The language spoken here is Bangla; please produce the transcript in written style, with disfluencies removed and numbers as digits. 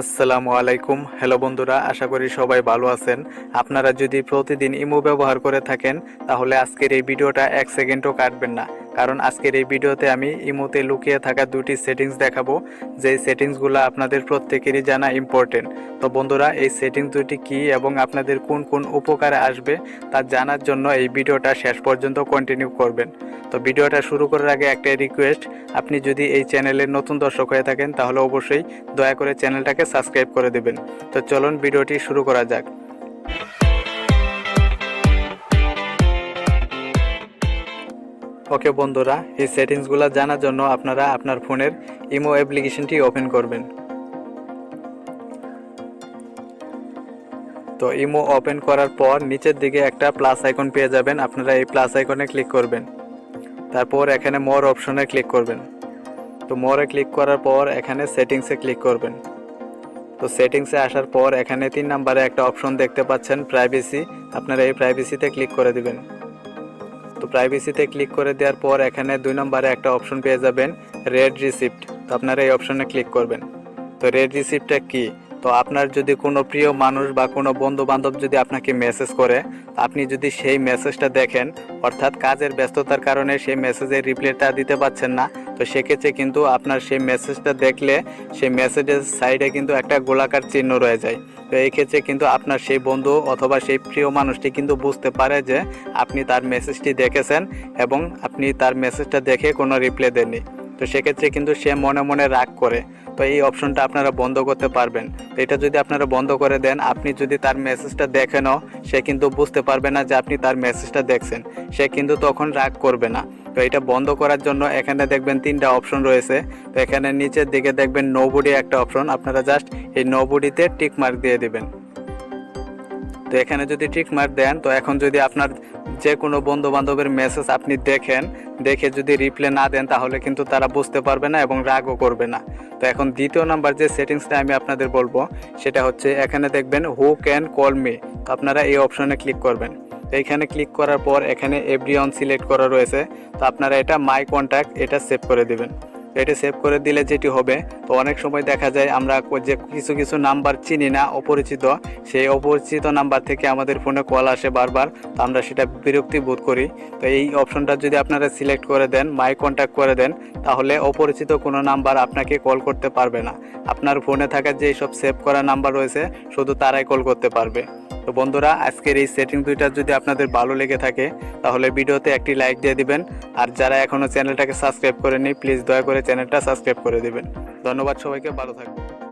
আসসালামু আলাইকুম। হ্যালো বন্ধুরা, আশা করি সবাই ভালো আছেন। আপনারা যদি প্রতিদিন ইমো ব্যবহার করে থাকেন তাহলে আজকের এই ভিডিওটা এক সেকেন্ডও কাটবেন না, কারণ আজকের এই ভিডিওতে আমি ইমোতে লুকিয়ে থাকা দুটি সেটিংস দেখাবো, যেই সেটিংসগুলো আপনাদের প্রত্যেকেরই জানা ইম্পর্টেন্ট। তো বন্ধুরা, এই সেটিংস দুটি কী এবং আপনাদের কোন কোন উপকারে আসবে তা জানার জন্য এই ভিডিওটা শেষ পর্যন্ত কন্টিনিউ করবেন। তো ভিডিওটা শুরু করার আগে একটাই রিকোয়েস্ট, আপনি যদি এই চ্যানেলের নতুন দর্শক হয়ে থাকেন তাহলে অবশ্যই দয়া করে চ্যানেলটাকে সাবস্ক্রাইব করে দেবেন। তো চলুন ভিডিওটি শুরু করা যাক। ওকে বন্ধুরা, এই সেটিংসগুলো জানার জন্য আপনারা আপনার ফোনের ইমো অ্যাপ্লিকেশনটি ওপেন করবেন। তো ইমো ওপেন করার পর নিচের দিকে একটা প্লাস আইকন পেয়ে যাবেন, আপনারা এই প্লাস আইকনে ক্লিক করবেন। তারপর এখানে মোর অপশনে ক্লিক করবেন। তো মোরে ক্লিক করার পর এখানে সেটিংসে ক্লিক করবেন। তো সেটিংসে আসার পর এখানে 3 নম্বরে একটা অপশন দেখতে পাচ্ছেন প্রাইভেসি, আপনারা এই প্রাইভেসিতে ক্লিক করে দিবেন। তো প্রাইভেসিতে ক্লিক করে দেওয়ার পর এখানে 2 নম্বরে একটা অপশন পেয়ে যাবেন রেড রিসিপ্ট, তো আপনারা এই অপশনে ক্লিক করবেন। তো রেড রিসিপ্টটা কি? তো আপনার যদি কোনো প্রিয় মানুষ বা কোনো বন্ধু বান্ধব যদি আপনাকে মেসেজ করে, আপনি যদি সেই মেসেজটা দেখেন, অর্থাৎ কাজের ব্যস্ততার কারণে সেই মেসেজের রিপ্লাইটা দিতে পারছেন না, তো সেক্ষেত্রে কিন্তু আপনার সেই মেসেজটা দেখলে সেই মেসেজের সাইডে কিন্তু একটা গোলাকার চিহ্ন রয়ে যায়। তো এই ক্ষেত্রে কিন্তু আপনার সেই বন্ধু অথবা সেই প্রিয় মানুষটি কিন্তু বুঝতে পারে যে আপনি তার মেসেজটি দেখেছেন এবং আপনি তার মেসেজটা দেখে কোনো রিপ্লাই দেননি। তো সেক্ষেত্রে কিন্তু সে মনে মনে রাগ করে। তো এই অপশনটা আপনারা বন্ধ করতে পারবেন। তো এটা যদি আপনারা বন্ধ করে দেন, আপনি যদি তার মেসেজটা দেখেনও, সে কিন্তু বুঝতে পারবে না যে আপনি তার মেসেজটা দেখছেন, সে কিন্তু তখন রাগ করবে না। তো এটা বন্ধ করার জন্য এখানে দেখবেন 3টা অপশন রয়েছে। তো এখানে নিচের দিকে দেখবেন নোবডি একটা অপশন, আপনারা জাস্ট এই নোবডিতে টিক মার্ক দিয়ে দিবেন। তো এখানে যদি টিক মার্ক দেন, তো এখন যদি আপনার যে কোনো বন্ধু বান্ধবের মেসেজ আপনি দেখে যদি রিপ্লাই না দেন, তাহলে কিন্তু তারা বুঝতে পারবে না এবং রাগও করবে না। তো এখন দ্বিতীয় নাম্বার যে সেটিংসটা আমি আপনাদের বলবো সেটা হচ্ছে এখানে দেখবেন হু ক্যান কল মি, তো আপনারা এই অপশনে ক্লিক করবেন। এইখানে ক্লিক করার পর এখানে এভরিওয়ান সিলেক্ট করা রয়েছে, তো আপনারা এটা মাই কন্ট্যাক্ট এটা সেভ করে দিবেন। এটা সেভ করে দিলে যেটি হবে, তো অনেক সময় দেখা যায় আমরা যে কিছু নাম্বার চিনি না, অপরিচিত, সেই অপরিচিত নাম্বার থেকে আমাদের ফোনে কল আসে বারবার, তো আমরা সেটা বিরক্তি বোধ করি। তো এই অপশনটা যদি আপনারা সিলেক্ট করে দেন, মাই কন্ট্যাক্ট করে দেন, তাহলে অপরিচিত কোনো নাম্বার আপনাকে কল করতে পারবে না। আপনার ফোনে থাকা যে সব সেভ করা নাম্বার রয়েছে শুধু তারাই কল করতে পারবে। তো বন্ধুরা, আজকের এই সেটিং দুইটা যদি আপনাদের ভালো লেগে থাকে তাহলে ভিডিওতে একটি লাইক দিয়ে দিবেন, আর যারা এখনও চ্যানেলটাকে সাবস্ক্রাইব করেনি প্লিজ দয়া করে চ্যানেলটা সাবস্ক্রাইব করে দিবেন। ধন্যবাদ সবাইকে, ভালো থাকবেন।